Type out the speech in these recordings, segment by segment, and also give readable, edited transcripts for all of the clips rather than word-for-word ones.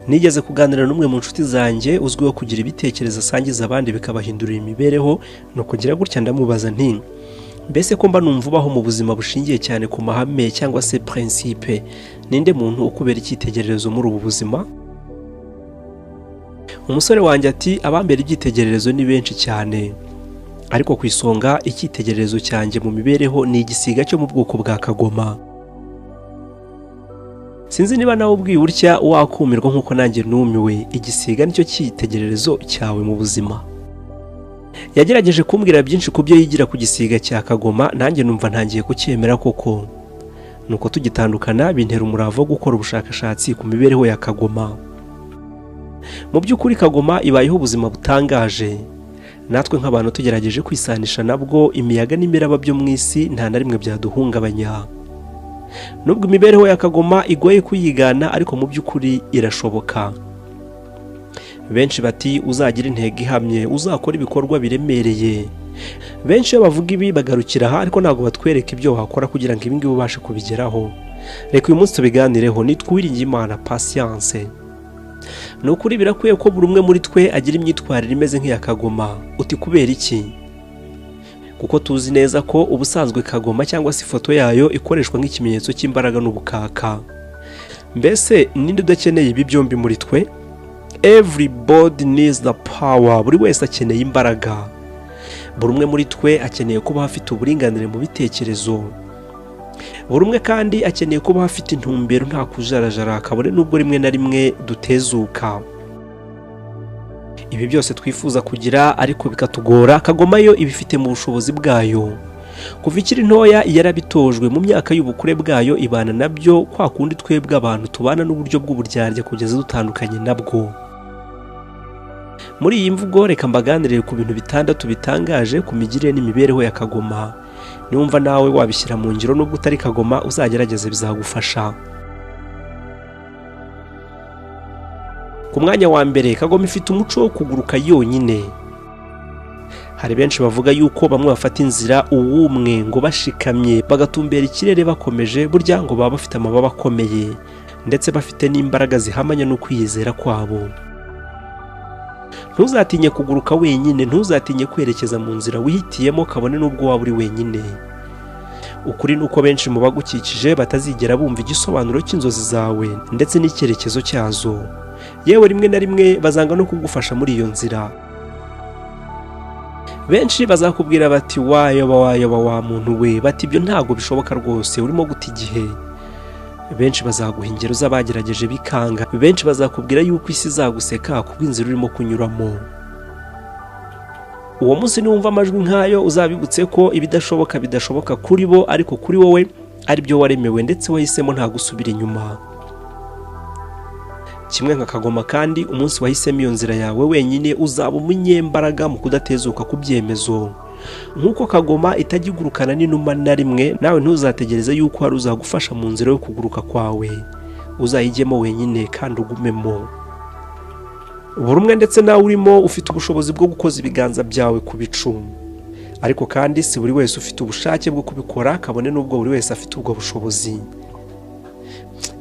nigeze kuganira n'umwe mu nshuti zanjye uzwiho kugira ibitekerezo asangiza abandi bikabahindurira imibereho, no kugira gutya ndamubaza nti mbese ko mba numva ubaho mu buzima bushingiye cyane ku mahame cyangwa se principe, ninde muntu ukubera icyitegererezo muri ubu buzima? Umusore wanjye ati abambera ibyitegererezo ni benshi cyane, ariko ku isonga icyitegererezo cyanjye mu mibereho ni igisiga cyo mu bwoko bwa kagoma. Sinzi niba nawe ubwiye utya wakumirwa nk'uko nanjye numiwe. Igisiga nicyo cyitegererezo cyawe mu buzima. Yagerageje kumbwira byinshi ku byo yigira ku gisiga cya kagoma, nanjye numva ntangiye kucyemera koko. Nuko tugitandukana bintera umurava wo gukora ubushakashatsi ku mibereho ya kagoma. Mu by'ukuri kagoma ibayeho ubuzima butangaje. Natwe nk'abantu tugerageje kwisanisha nabwo, imiyaga n'imiraba byo mu isi nta na rimwe byaduhungabanya. Nubwo imibereho ya kagoma igoye kuyigana, ariko mu by'ukuri irashoboka. Benshi bati uzagira intego ihamye, uzakora ibikorwa biremereye. Benshi bavuga ibi bagarukira aha, ariko ntabwo batwereka ibyo wakora kugira ngo ibingibi ubashe kubigeraho. Reka uyu munsi tubiganireho. Nitwa Uwiringiyimana Patience. Nukuri birakwiye ko buri umwe muri twe agira imyitwarire imeze nk'iya kagoma. Uti kubera iki? Kuko tuzi neza ko ubusanzwe kagoma cyangwa se ifoto yayo ikoreshwa nk'ikimenyetso cy'imbaraga n'ubukaka. Mbese ninde udakeneye ibi byombi muri twe? Everybody needs the power. Buri wese akeneye imbaraga. Buri umwe muri twe akeneye kuba afite uburinganire mu bitekerezo. Buri umwe kandi akeneye kuba afite intumbero nta kujarajara, kabone nubwo rimwe na rimwe dutezuka. Ibi byose twifuza kugira ariko bikatugora, kagoma yo ibifite mu bushobozi bwayo. Kuva ikiri ntoya yarabitojwe, mu myaka y'ubukure bwayo ibana nabyo kwa kundi twebwe abantu tubana n'uburyo bw'uburyarya kugeza dutandukanye nabwo. Muri iyi mvugo reka mbaganirire ku bintu 6 bitangaje ku migirire n'imibereho ya kagoma. Niwumva nawe wabishyira mu ngiro nubwo utari kagoma, uzagerageze bizagufasha. Ku mwanya wa mbere, kagoma ifite umuco wo kuguruka yonyine. Hari benshi bavuga yuko bamwe bafata inzira uwumwe ngo bashikamye bagatumbera ikirere bakomeje, burya ngo baba bafite amababa akomeye ndetse bafite n'imbaraga zihamanya no kwiyizera kwabo. Ntuzatinye kuguruka wenyine, ntuzatinye kwerekeza mu nzira wihitiyemo kabone nubwo waba uri wenyine. Ukuri nuko benshi mu bagukikije batazigera bumva igisobanuro cy'inzozi zawe ndetse n'icyerekezo cyazo. Yewe rimwe na rimwe bazanga no kugufasha muri iyo nzira. Benshi bazakubwira bati wayoba wa muntu we, bati ibyo ntago bishoboka rwose, urimo guta igihe. Benshi bazaguha ingero z'abagerageje bikanga. Benshi bazakubwira yuko isi izaguseka kubw'inzira urimo kunyuramo. Uwo munsi niwumva amajwi nk'ayo, uzabibutse ko ibidashoboka bidashoboka kuri bo, ariko kuri wowe ari byo waremewe ndetse wahisemo nta gusubira inyuma. Kimwe nka kagoma kandi, umunsi wahisemo iyo nzira yawe wenyine uzaba umunyembaraga mu kudatezuka ku byemezo. Nk'uko kagoma itagigurukana n'inuma na rimwe, nawe ntuzategereze yuko hari uzagufasha mu nzira yo kuguruka kwawe. Uzayijyemo wenyine kandi ugumemo. Buri umwe ndetse nawe urimo ufite ubushobozi bwo gukoza ibiganza byawe ku bicu, ariko kandi si buri wese ufite ubushake bwo kubikora, kabone nubwo buri wese afite ubwo bushobozi.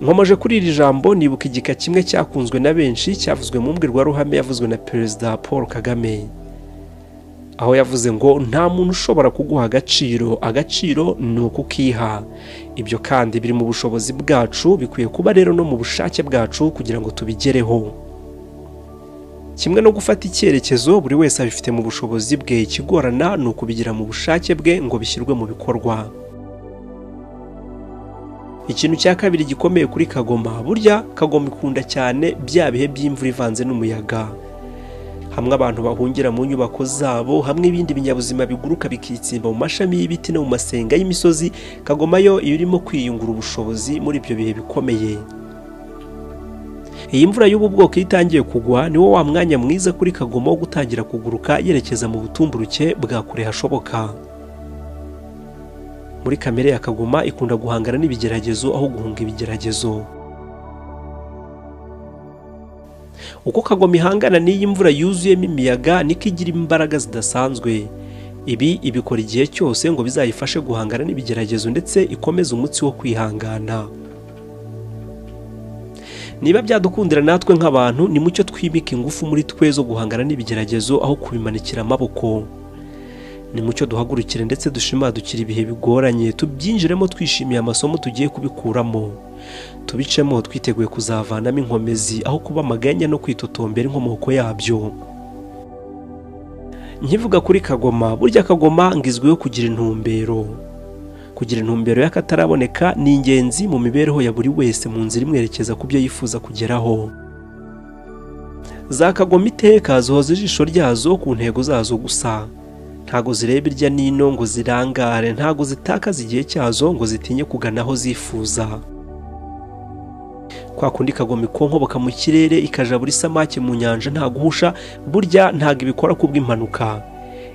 Nkomeje kuri iri jambo nibuka igika kimwe cyakunzwe na benshi, cyavuzwe mu mbwirwaruhame yavuzwe na Perezida Paul Kagame, aho yavuze ngo nta muntu ushobora kuguha agaciro ni ukukiha. Ibyo kandi biri mu bushobozi bwacu, bikwiye kuba rero no mu bushake bwacu kugira ngo tubigereho. Kimwe no gufata icyerekezo, buri wese abifite mu bushobozi bwe, ikigorana ni ukubigira mu bushake bwe ngo bishyirwe mu bikorwa. Ikintu cya kabiri gikomeye kuri kagoma, burya kagoma ikunda cyane bya bihe by'imvura ivanze n'umuyaga. Hamwe abantu bahungira mu nyubako zabo, hamwe ibindi binyabuzima biguruka bikitsimba mu mashami y'ibiti no mu masenga y'imisozi, kagoma yo iyo irimo kwiyungura ubushobozi muri ibyo bihe bikomeye. Iyi mvura y'ubu bwoko itangiye kugwa, niwo wa mwanya mwiza kuri kagoma wo gutangira kuguruka yerekeza mu butumburuke bwa kure hashoboka. Muri kamere ya kagoma ikunda guhangana n'ibigeragezo aho guhunga ibigeragezo. Uko kagoma ihangana n'iyi mvura yuzuyemo imiyaga, niko igira imbaraga zidasanzwe. Ibi ibikora igihe cyose ngo bizayifashe guhangana n'ibigeragezo ndetse ikomeze umutsi wo kwihangana. niba byadukundira natwe nk'abantu, ni mucyo twimika ingufu muri twe zo guhangana n'ibigeragezo aho kubimanikira amaboko. Ni mucyo duhagurukire ndetse dushimadukire ibihe bigoranye, tubyinjiremo twishimiye amasomo tugiye kubikuramo, tubicemo twiteguye kuzavanamo inkomezi aho kuba amaganya no kwitotombera inkomoko yabyo. Nkivuga kuri Kagoma, burya Kagoma ngizweho kugira intumbero. Kugira intumbero y'akataraboneka ni ingenzi mu mibereho ya buri wese mu nzira imwerekeza ku byo yifuza kugeraho. Za Kagoma iteka zihoza ijisho ryazo ku ntego zazo gusa. Ntago zireba irya nino ngo zirangare, ntago zitakaza igihe cyazo ngo zitinye kugana aho zifuza. Kwa kundi Kagoma ikonkoboka mu kirere ikaja buri samake mu nyanja nta guhusha, burya ntago ibikora kubw'impanuka.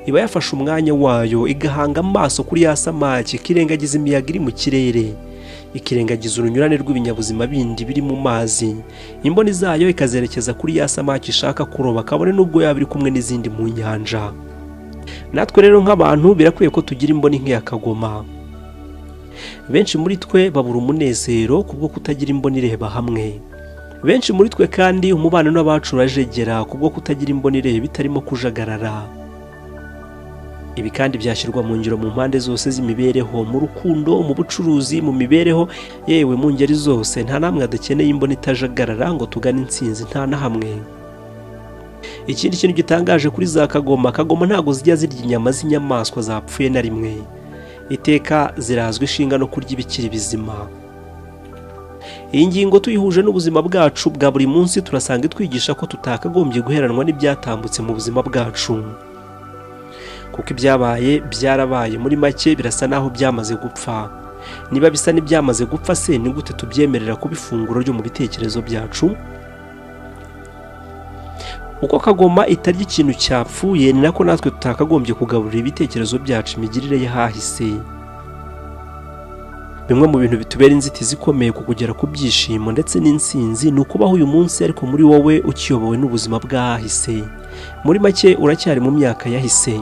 Iba yafashe umwanya wayo igahanga amaso kuri ya samake, ikirengagiza imiyaga iri mu kirere, ikirengagiza urunyurane rw'ibinyabuzima bindi biri mu mazi. Imboni zayo ikazerekeza kuri ya samake ishaka kuroba, kabone n'ubwo yaba iri kumwe n'izindi mu nyanja. Natwe rero nk'abantu birakwiye ko tugira imboni nk'iya Kagoma. Benshi muri twe babura umunezero kubwo kutagira imboni ireba hamwe. Benshi muri twe kandi umubano n'abacu urajegera kubwo kutagira imboni ireba itarimo kujagarara. Ibi kandi byashyirwa mu ngiro mu mpande zose z'imibereho, mu rukundo, mu bucuruzi, mu mibereho, yewe mu ngeri zose. Nta namwe adakeneye imboni itajagarara ngo tugane intsinzi, nta na hamwe. Ikindi kintu gitangaje kuri za Kagoma, Kagoma ntago zijya zirya inyama z'inyamaswa zapfuye na rimwe. Iteka zirazwi ishinga no kurya ibikiri bizima. Iyi ngingo tuyihuje n'ubuzima bwacu bwa buri munsi, turasanga itwigisha ko tutakagombye guheranwa n'ibyatambutse mu buzima bwacu. Kuko ibyabaye byarabaye, muri make birasa naho byamaze gupfa. Niba bisa n'ibyamaze gupfa se, ni gute tubyemerera kuba ifunguro ryo mu bitekerezo byacu? Uko Kagoma itarya ikintu cyapfuye, ni nako natwe tutakagombye kugaburira ibitekerezo byacu imigirire y'ahahise. Bimwe mu bintu bitubera inzitizi ikomeye ku kugera ku byishimo ndetse n'insinzi ni ukubaho uyu munsi ariko muri wowe ukiyobowe n'ubuzima bw'ahahise. Muri make uracyari mu myaka yahise.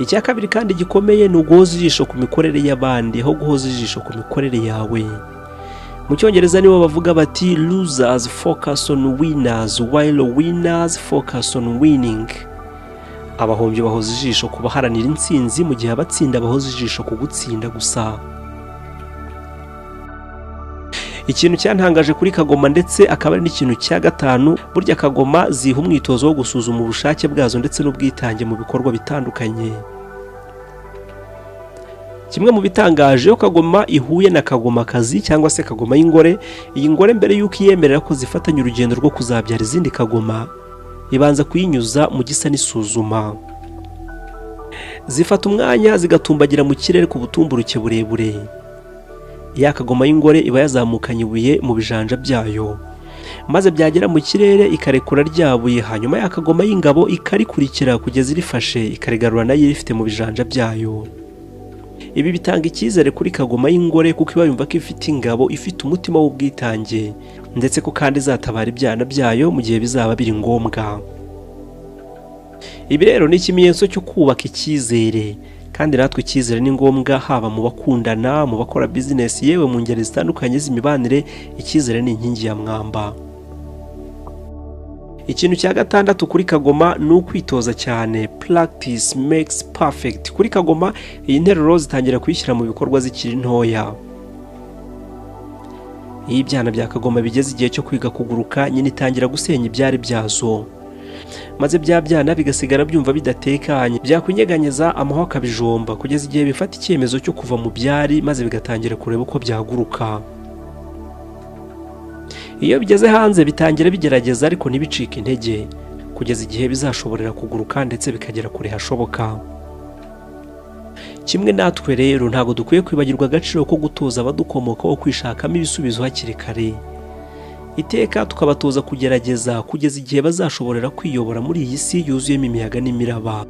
Icya kabiri kandi gikomeye ni uguhoza ijisho ku mikorere y'abandi aho guhoza ijisho ku mikorere yawe. Mu Cyongereza nibo bavuga bati losers focus on winners while winners focus on winning. Abahombyi bahoza ijisho ku baharanira intsinzi mu gihe abatsinda bahoza ijisho ku gutsinda gusa. Ikintu cyantangaje kuri Kagoma ndetse akaba ari n'ikintu cya gatanu, burya Kagoma ziha umwitozo wo gusuzuma ubushake bwazo ndetse n'ubwitange mu bikorwa bitandukanye. Kimwe mu bitangaje yo Kagoma ihuye na Kagomakazi cyangwa se Kagoma y'ingore. Iyi ngore mbere y'uko iyemerera ko zifatanya urugendo rwo kuzabyara izindi Kagoma, ibanza kuyinyuza mu gisa n'isuzuma. Zifata umwanya zigatumbagira mu kirere ku butumburuke burebure. Ya Kagoma y'ingore iba yazamukanye ibuye mu bijanja byayo, maze byagera mu kirere ikarekura ryabuye, hanyuma ya Kagoma y'ingabo ikarikurikira kugeza irifashe ikarigarura nayo irifite mu bijanja byayo. Ibi bitanga icyizere kuri Kagoma y'ingore kuko iba yumva ko ifite ingabo, ifite umutima w'ubwitange ndetse ko kandi izatabara ibyana byayo mu gihe bizaba biri ngombwa. Ibi rero ni ikimenyetso cyo kubaka icyizere, kandi natwe icyizere ni ngombwa haba mu bakundana, mu bakora business, yewe mu ngeri zitandukanye z'imibanire. Icyizere ni inkingi ya mwamba. Ikintu cya gatandatu kuri Kagoma ni ukwitoza cyane. Practice makes perfect. Kuri Kagoma iyi nteruro zitangira kuyishyira mu bikorwa zikiri ntoya. Iyo ibyana bya Kagoma bigeze igihe cyo kwiga kuguruka, nyine itangira gusenya ibyari byazo, maze bya byana bigasigara byumva bidatekanye, byakwinyeganyeza amahwa akabijomba kugeza igihe bifata icyemezo cyo kuva mu byari, maze bigatangira kureba uko byaguruka. Iyo bigeze hanze bitangira bigerageza ariko ntibicike intege kugeza igihe bizashoborera kuguruka ndetse bikagera kure hashoboka. Kimwe natwe rero ntago dukwiye kwibagirwa agaciro ko gutoza abadukomokaho kwishakamo ibisubizo hakiri kare. Iteka tukabatoza kugerageza kugeza igihe bazashoborera kwiyobora muri iyi si yuzuyemo imiyaga n'imiraba.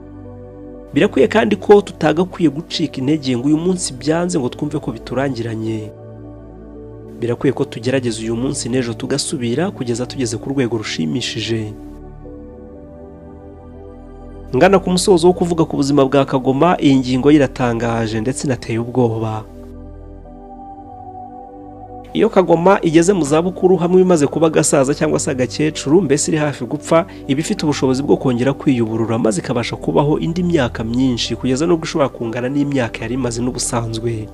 Birakwiye kandi ko tutagakwiye gucika intege ngo uyu munsi byanze ngo twumve ko biturangiranye. Birakwiye ko tugerageza uyu munsi n'ejo tugasubira kugeza tugeze ku rwego rushimishije. Ngana ku musozo wo kuvuga ku buzima bwa Kagoma, iyi ngingo iratangaje ndetse inateye ubwoba. iyo kagoma igeze mu zabukuru hamwe imaze kuba agasaza cyangwa se agakecuru, mbese iri hafi gupfa, iba ifite ubushobozi bwo kongera kwiyuburura maze ikabasha kubaho indi myaka myinshi kugeza n'ubwo ishobora kungana n'imyaka yari imaze n'ubusanzwe.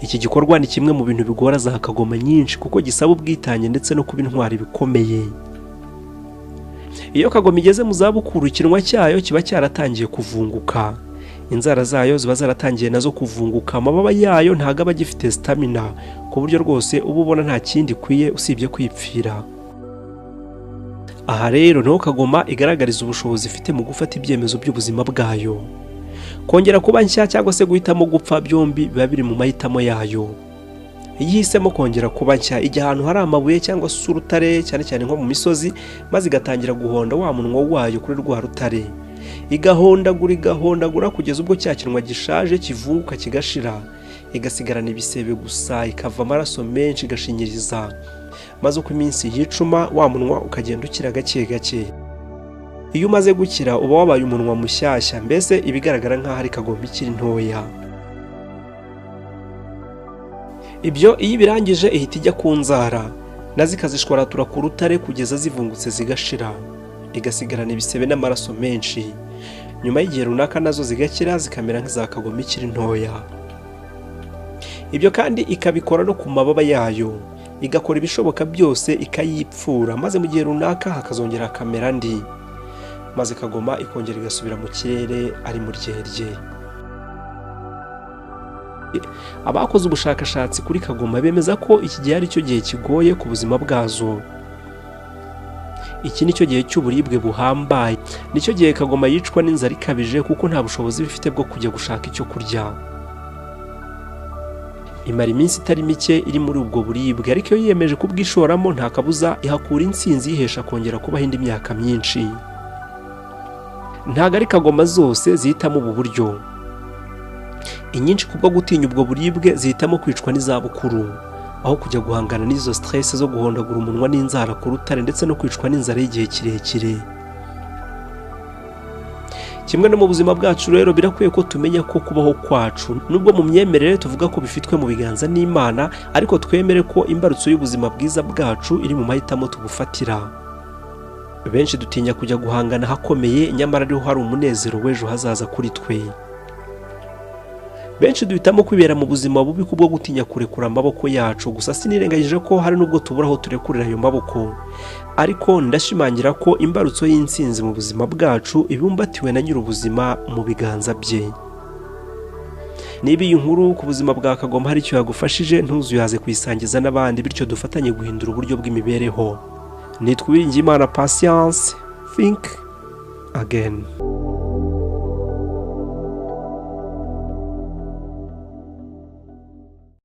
Iki gikorwa ni kimwe mu bintu bigora za kagoma nyinshi kuko gisaba ubwitange ndetse no kuba intwari bikomeye. Iyo kagoma igeze mu zabukuru, ikinwa cyayo kiba cyaratangiye kuvunguka, inzara zayo ziba zaratangiye nazo kuvunguka, amababa yayo ntago aba agifite stamina ku buryo rwose uba ubona nta kindi ikwiye usibye kwipfira. Aha rero niho kagoma igaragariza ubushobozi ifite mu gufata ibyemezo by'ubuzima bwayo. Kongera kuba nshya cyangwa se guhitamo gupfa, byombi biba biri mu mahitamo yayo. Iyo ihisemo kongera kuba nshya, ijya ahantu hari amabuye cyangwa se urutare, cyane cyane nko mu misozi, maze igatangira guhonda wa munwa wayo kuri rwa rutare, igahondagura kugeza ubwo cya kinwa gishaje kivunguka kigashira, igasigarana ibisebe gusa, ikava amaraso menshi igashinyiriza, maze uko iminsi yicuma wa munwa ukagenda ukira gake gake. Iyo umaze gukira uba wabaye umunwa mushyashya, mbese ibigaragara nk'aho ari kagoma ikiri ntoya. Ibyo iyo ibirangije ihita ijya ku nzara, nazo ikazishwaratura ku rutare kugeza zivungutse zigashira, igasigarana ibisebe n'amaraso menshi. Nyuma y'igihe runaka nazo zigakira zikamera nk'iza kagoma ikiri ntoya. Ibyo kandi ikabikora no ku mababa yayo, igakora ibishoboka byose ikayipfura, maze mu gihe runaka hakazongera hakamera andi, maze kagoma ikongera igasubira mu kirere ari mu ryerye. Abakoze ubushakashatsi kuri kagoma bemeza ko iki gihe ari cyo gihe kigoye ku buzima bwazo. Iki nicyo gihe cy'uburibwe buhambaye, nicyo gihe kagoma yicwa n'inzara ikabije kuko nta bushobozi bifite bwo kujya gushaka icyo kurya. Imara iminsi itari mike iri muri ubwo buribwe, ariko iyo yiyemeje kubwishoramo nta kabuza ihakura intsinzi yihesha kongera kubaho indi myaka myinshi. Ntago ari kagoma zose zihitamo ubu buryo. Inyinshi kubwo gutinya ubwo buribwe zihitamo kwicwa n'izabukuru, aho kujya guhangana n'izo stress zo guhondagura umunwa n'inzara ku rutare ndetse no kwicwa n'inzara y'igihe kirekire. Kimwe no mu buzima bwacu rero birakwiye ko tumenya ko kubaho kwacu, nubwo mu myemerere tuvuga ko bifitwe mu biganza n'Imana, ariko twemere ko imbarutso y'ubuzima bwiza bwacu iri mu mahitamo tubufatira. Benshi dutinya kujya guhangana hakomeye, nyamara ariho hari umunezero w'ejo hazaza kuri twe. Benshi duhitamo kwibera mu buzima bubi kubwo gutinya kurekura amaboko yacu, gusa sinirengagije ko hari nubwo tubura aho turekurira ayo maboko, ariko ndashimangira ko imbarutso y'intsinzi mu buzima bwacu ibumbatiwe na nyir'ubuzima mu biganza bye. Niba iyi nkuru ku buzima bwa kagoma hari icyo yagufashije, ntuzuyaze kuyisangiza n'abandi, bityo dufatanye guhindura uburyo bw'imibereho. Nitwa Uwiringiyimana Patience. Think again.